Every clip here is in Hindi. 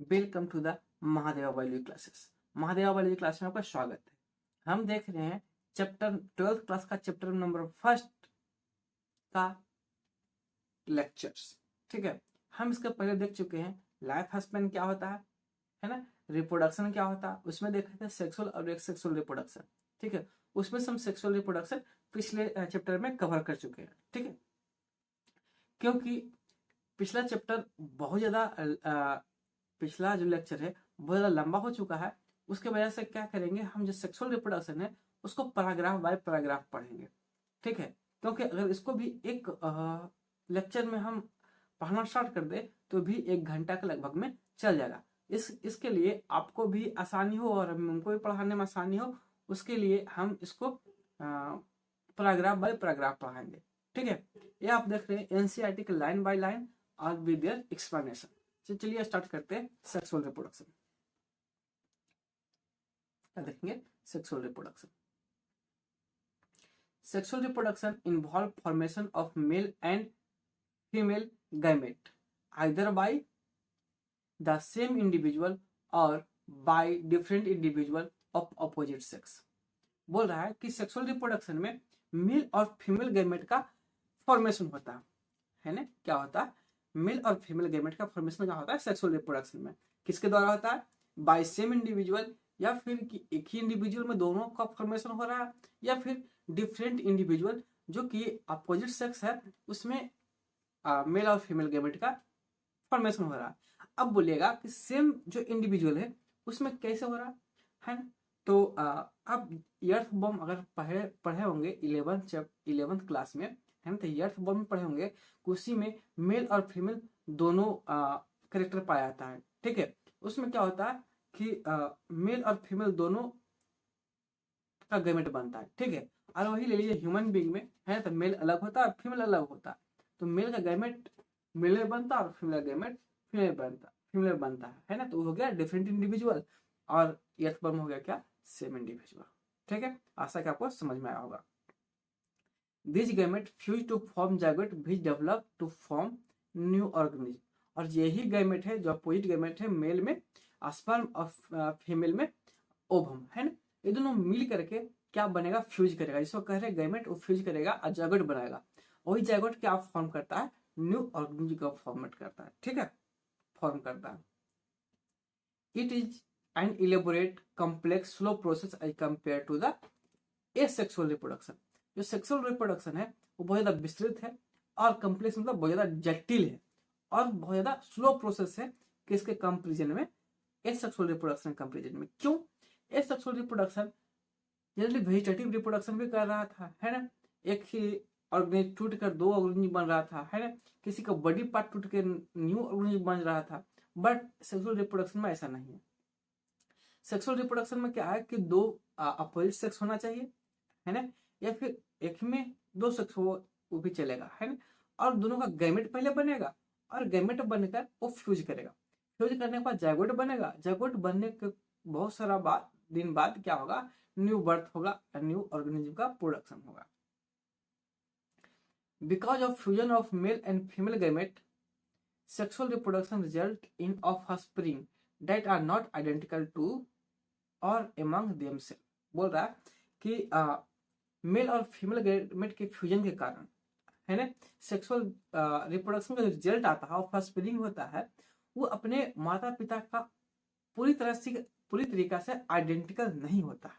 Welcome to the Mahadeva biology classes. Mahadeva biology class में आपका स्वागत है। हम देख रहे हैं चैप्टर 12th क्लास का चैप्टर नंबर फर्स्ट का लेक्चर्स। ठीक है, हम इसके पहले देख चुके हैं लाइफ स्पैन क्या होता है ना, रिप्रोडक्शन क्या होता है, उसमें देखे थे सेक्सुअल और एक्सेक्सुअल रिप्रोडक्शन। ठीक है, उसमें से हम सेक्सुअल रिप्रोडक्शन पिछले चैप्टर में कवर कर चुके हैं। ठीक है, क्योंकि पिछला चैप्टर बहुत ज्यादा पिछला जो लेक्चर है बहुत ज़्यादा लंबा हो चुका है। उसके वजह से क्या करेंगे, हम जो सेक्सुअल रिप्रोडक्शन है उसको पैराग्राफ बाय पैराग्राफ पढ़ेंगे। ठीक है, क्योंकि अगर इसको भी एक लेक्चर में हम पढ़ना स्टार्ट कर दे तो भी 1 घंटा के लगभग में चल जाएगा। इसके लिए आपको भी आसानी हो और हमको भी पढ़ाने में आसानी हो, उसके लिए हम इसको पैराग्राफ बाय पैराग्राफ पढ़ाएंगे। ठीक है, ये आप देख रहे हैं एनसीईआरटी के लाइन बाय लाइन और विद देयर एक्सप्लेनेशन। चलिए स्टार्ट करते हैं सेक्सुअल रिप्रोडक्शन। क्या देखेंगे? Sexual reproduction. Sexual reproduction involve formation of male and female gamete either by the same individual or by different individual of opposite sex. बोल रहा है कि सेक्सुअल रिप्रोडक्शन में मेल और फीमेल गैमेट का फॉर्मेशन होता है ना। क्या होता है? मेल और फीमेल गैमेट का फॉर्मेशन क्या होता है सेक्सुअल रिप्रोडक्शन में? किसके द्वारा होता है? बाय सेम इंडिविजुअल, या फिर कि एक ही इंडिविजुअल में दोनों का फॉर्मेशन हो रहा है, या फिर डिफरेंट इंडिविजुअल जो कि अपोजिट सेक्स है उसमें मेल और फीमेल गैमेट का फॉर्मेशन हो रहा है। अब बोलिएगा कि सेम जो इंडिविजुअल है उसमें कैसे हो रहा है ना। तो अब अर्थ बम अगर पढ़े होंगे 11th क्लास में, है ना, तो अर्थ बम में पढ़े होंगे कि उसी में मेल और फीमेल दोनों करेक्टर पाया जाता है। ठीक है, उसमें क्या होता है कि मेल और फीमेल दोनों का गैमेट बनता है। ठीक है, और वही ले लीजिए ह्यूमन बीइंग में, है तो मेल अलग होता है और फीमेल अलग होता है। तो मेल का गैमेट मेल में बनता है और फीमेल का गैमेट फीमेल में बनता है ना। तो हो गया डिफरेंट इंडिविजुअल, और अर्थ बम हो गया क्या? Same individual. ठीक है, आशा कि आपको समझ में आया होगा। These gamete fuse to form zygote which develop to form new organism। और यही गैमेट है जो अपोजिट गैमेट है, मेल में स्पर्म और फीमेल में ओवम, है ना। ये दोनों मिल करके क्या बनेगा? फ्यूज करेगा। जिसको कह रहे हैं गैमेट, वो फ्यूज करेगा और जायगोट बनाएगा। वही जायगोट क्या फॉर्म करता है? न्यू ऑर्गेनिज्म का फॉर्मेट करता है। ठीक है, फॉर्म करता है। It is an elaborate complex slow process as compare to the asexual reproduction. जो सेक्सुअल रिप्रोडक्शन है वो बहुत ज्यादा विस्तृत है और कम्प्लेक्स मतलब बहुत ज्यादा जटिल है और बहुत ज्यादा स्लो प्रोसेस है। किसके कंपेरिजन में? एसेक्सुअल रिप्रोडक्शन कंपेरिजन में। क्यों? Asexual reproduction generally vegetative reproduction भी कर रहा था, है ना। एक ही ऑर्गेनिज्म टूट कर 2 ऑर्गेनिज्म बन रहा था, है ना। किसी का बॉडी पार्ट टूट के न्यू ऑर्गेनिज्म बन रहा था। बट सेक्सुअल रिप्रोडक्शन में ऐसा नहीं है। सेक्सुअल रिप्रोडक्शन में क्या है कि 2 अपोजिट सेक्स होना चाहिए, है ना, या फिर एक में 2 सेक्स हो वो भी चलेगा, है ना। और दोनों का गैमेट पहले बनेगा और गैमेट बनकर वो फ्यूज करेगा। फ्यूज करने के बाद जायगोट बनेगा। जायगोट बनने के बहुत सारा दिन बाद क्या होगा? न्यू बर्थ होगा, न्यू ऑर्गेनिज्म का प्रोडक्शन होगा। Because of fusion of male and female gamete sexual reproduction result in offspring that are not identical to or among themselves। बोल रहा है कि मेल और फीमेल गैमेट के फ्यूजन के कारण, है ना, सेक्सुअल रिप्रोडक्शन का जो रिजल्ट आता है, ऑफस्प्रिंग होता है, वो अपने माता पिता का पूरी तरीका से आइडेंटिकल नहीं होता है।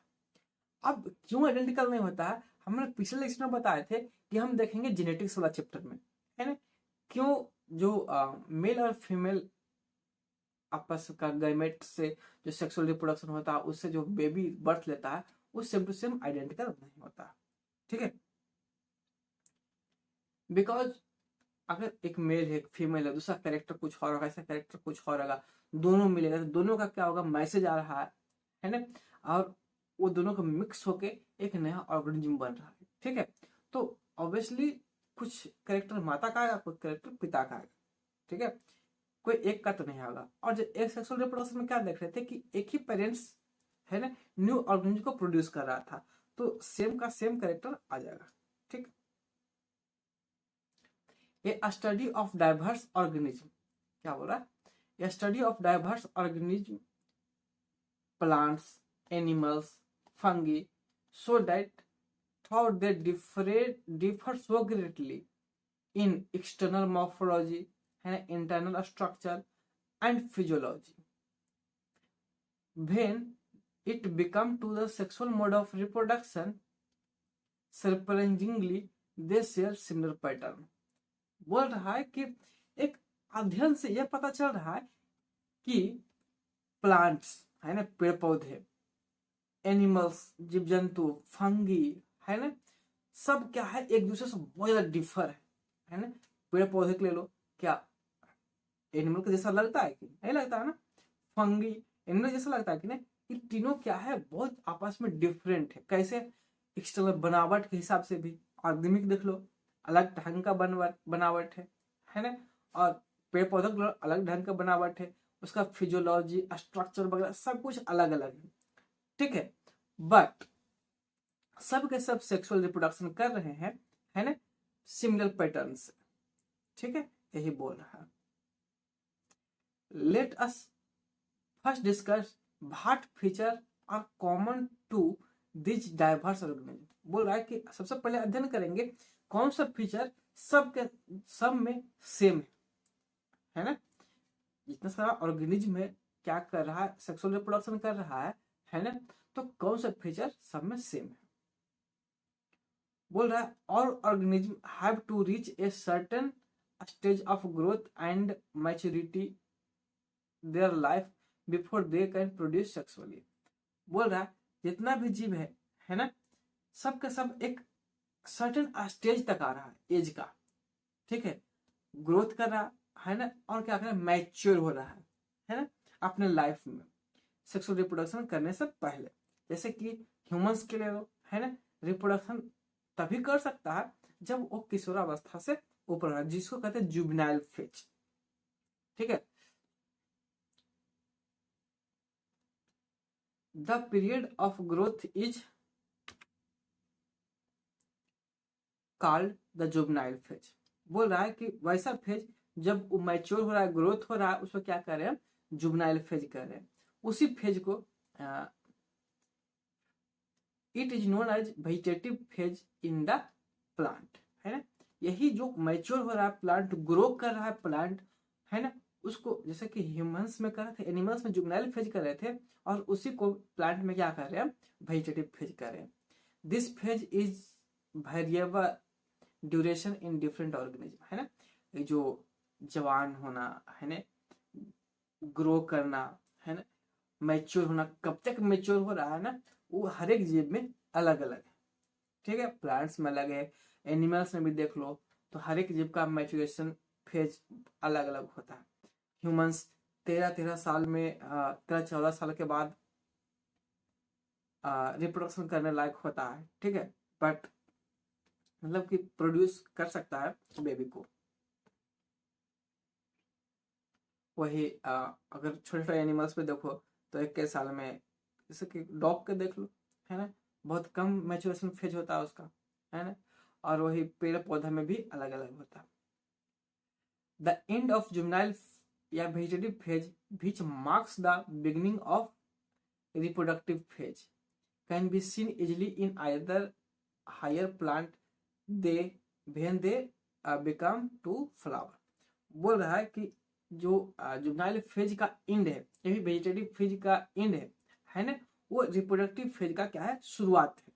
अब क्यों आइडेंटिकल नहीं होता है? हमने पिछले लेक्चर में बताए थे कि हम देखेंगे जेनेटिक्स वाला चैप्टर में, है ना। क्यों? जो मेल और फीमेल आपस का गैमेट से जो सेक्सुअल रिप्रोडक्शन होता है उससे जो बेबी बर्थ लेता है वो सेम टू सेम आइडेंटिकल नहीं होता। ठीक है, बिकॉज अगर एक मेल है एक फीमेल है, दूसरा कैरेक्टर कुछ और होगा, ऐसा कैरेक्टर कुछ और होगा, दोनों मिलेगा तो दोनों का क्या होगा? मैसेज आ रहा है ना, और वो दोनों का मिक्स होके एक नया ऑर्गेनिज्म बन रहा है। ठीक है, तो ऑब्वियसली कुछ कैरेक्टर माता का आएगा, कुछ कैरेक्टर पिता का आएगा। ठीक है, कोई एक का तो नहीं होगा। और जो एक सेक्सुअल रिप्रोडक्शन में क्या देख रहे थे कि एक ही पेरेंट्स, है ना, न्यू ऑर्गेनिज्म को प्रोड्यूस कर रहा था, तो सेम का सेम कैरेक्टर आ जाएगा। ठीक, ए स्टडी ऑफ डाइवर्स ऑर्गेनिज्म क्या बोल रहा है? A study of diverse organisms, plants, animals, fungi, so that how they differ so greatly in external morphology and internal structure and physiology. When it become to the sexual mode of reproduction, surprisingly they share similar pattern. बोल रहा है कि एक अध्ययन से यह पता चल रहा है कि प्लांट्स है ना, पेड़ पौधे, एनिमल्स, जीव जंतु, फंगी है ना, सब क्या है एक दूसरे से बहुत ज्यादा डिफर है ना। पेड़ पौधे के ले लो, क्या एनिमल के जैसा लगता है कि नहीं लगता है ना, फंगी एनिमल जैसा लगता है कि नहीं, ये तीनों क्या है बहुत आपस में डिफरेंट है। कैसे? एक्सटर्नल बनावट के हिसाब से भी, ऑर्गेनिक देख लो अलग ढंग का बनावट है ना, और पेड़ पौधों का अलग ढंग का बनावट है, उसका फिजियोलॉजी स्ट्रक्चर वगैरह सब कुछ अलग अलग है, ठीक है। बट सब के सब सेक्सुअल रिप्रोडक्शन कर रहे हैं है ना, सिमिलर पैटर्न से, ठीक है, यही बोल रहा है। Let us first discuss what feature are common to this diverse organism. बोल रहा है कि सबसे पहले अध्ययन करेंगे कौन सा फीचर सब में सेम है ना। जितना सारा ऑर्गेनिज्म है क्या कर रहा है, सेक्सुअल रिप्रोडक्शन कर रहा है ना, तो कौन सा फीचर सब में सेम है। बोल रहा है all organism have to reach a certain stage of growth and maturity their life before they can produce sexually. बोल रहा है जितना भी जीव है ना, सब का सब एक सर्टेन स्टेज तक आ रहा है एज का, ठीक है, ग्रोथ कर रहा है ना, और क्या कर रहा है, मैच्योर हो रहा है ना, अपने लाइफ में सेक्सुअल रिप्रोडक्शन करने से पहले। जैसे कि ह्यूमंस के लिए है ना, रिप्रोडक्शन तभी कर सकता है जब वो किशोरावस्था से ऊपर है, जिसको कहते हैं जुवेनाइल फेज, ठीक है। The period of growth is called the juvenile phase. बोल रहा है कि वैसा फेज जब वो मैच्योर हो रहा है, ग्रोथ हो रहा है, उसको क्या कर रहे हैं, जुवेनाइल फेज कर रहे हैं। उसी फेज को it is known as vegetative phase in the plant, है ना। यही जो मैच्योर हो रहा है प्लांट, ग्रो कर रहा है प्लांट, है ना, उसको जैसे कि ह्यूमंस में कर रहे थे, एनिमल्स में जुवेनाइल फेज कर रहे थे, और उसी को प्लांट में क्या कर रहे हैं, वेजिटेटिव फेज कर रहे हैं। This phase is variable duration in different organism, है ना। ये जो जवान होना है ना, ग्रो करना है ना, मैच्योर होना, कब तक मैच्योर हो रहा है ना, वो हर एक जीव में अलग अलग है, ठीक है। प्लांट्स में अलग है, एनिमल्स में भी देख लो तो हर एक जीव का मैच्योरेशन फेज अलग अलग होता है। ह्यूमंस 13 साल में 13-14 साल के बाद रिप्रोडक्शन करने लायक होता है, ठीक है, बट मतलब कि प्रोड्यूस कर सकता है बेबी को। वही अगर छोटे छोटे एनिमल्स पे देखो तो 21 साल में, जैसे कि डॉग के देख लो है ना, बहुत कम मैच्योरेशन फेज होता है उसका, है ना। और वही पेड़ पौधा में भी अलग अलग होता है। द एंड ऑफ जुवेनाइल या vegetative phase which marks the beginning of reproductive phase can be seen easily in either higher plant they when they become to flower. बोल रहा है कि जो जुवेनाइल फेज का एंड है, ये भी वेजिटेटिव फेज का एंड है ना, वो रिप्रोडक्टिव फेज का क्या है, शुरुआत है,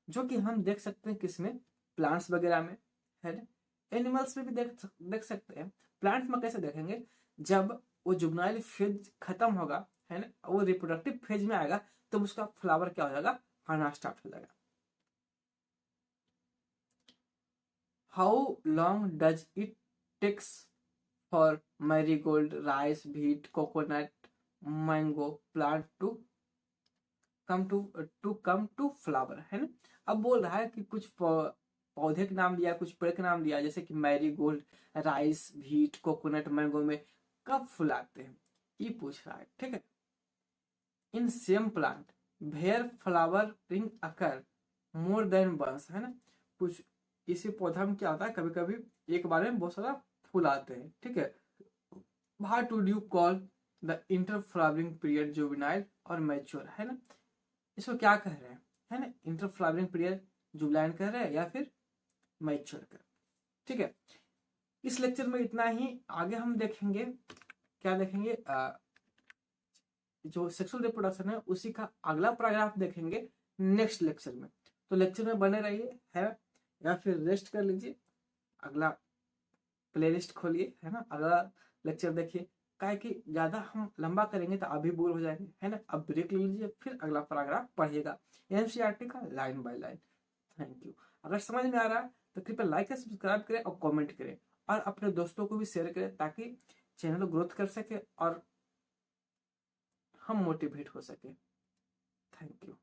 जो कि हम देख सकते हैं किसमें, प्लांट्स वगैरह में, है ना। एनिमल्स में भी देख सकते हैं। प्लांट्स में कैसे देखेंगे, जब वो जुवेनाइल फेज खत्म होगा है ना, वो रिप्रोडक्टिव फेज में आएगा, तो उसका फ्लावर क्या हो जाएगा, आना स्टार्ट हो जाएगा। How long does it takes for marigold, rice, wheat, coconut, mango plant to come to flower, है ना। अब बोल रहा है कि कुछ पौधे के नाम दिया, कुछ पेड़ के नाम दिया, जैसे कि marigold, rice, wheat, coconut, mango में कब फूल आते हैं, ये पूछ रहा है, ठीक है। In same plant where flowering occur more than once, है ना। कुछ इसी पौधा में क्या होता है, कभी कभी एक बार में बहुत सारा फूल आते हैं, ठीक है, what would you call the interflowering period juvenile और मैच्योर, है ना, इसको क्या कह रहे हैं, है ना, इंटरफ्लावरिंग पीरियड जुवेनाइल कह रहे हैं या फिर मैच्योर कह रहे हैं। ठीक है, इस लेक्चर में इतना ही। आगे हम देखेंगे, क्या देखेंगे, जो सेक्सुअल रिप्रोडक्शन है उसी का अगला पैराग्राफ देखेंगे नेक्स्ट लेक्चर में। तो लेक्चर में बने रहिए, है, या फिर रेस्ट कर लीजिए, अगला प्लेलिस्ट खोलिए, है ना, अगला लेक्चर देखिए। काहे कि ज्यादा हम लंबा करेंगे तो अभी बोर हो जाएंगे, है ना। अब ब्रेक ले लीजिए, फिर अगला पैराग्राफ पढ़िएगा एनसीईआरटी का line by line. Thank you. अगर समझ में आ रहा है तो कृपया लाइक या सब्सक्राइब करें और कमेंट करें, और अपने दोस्तों को भी शेयर करें ताकि चैनल ग्रोथ कर सके और हम मोटिवेट हो सके। Thank you.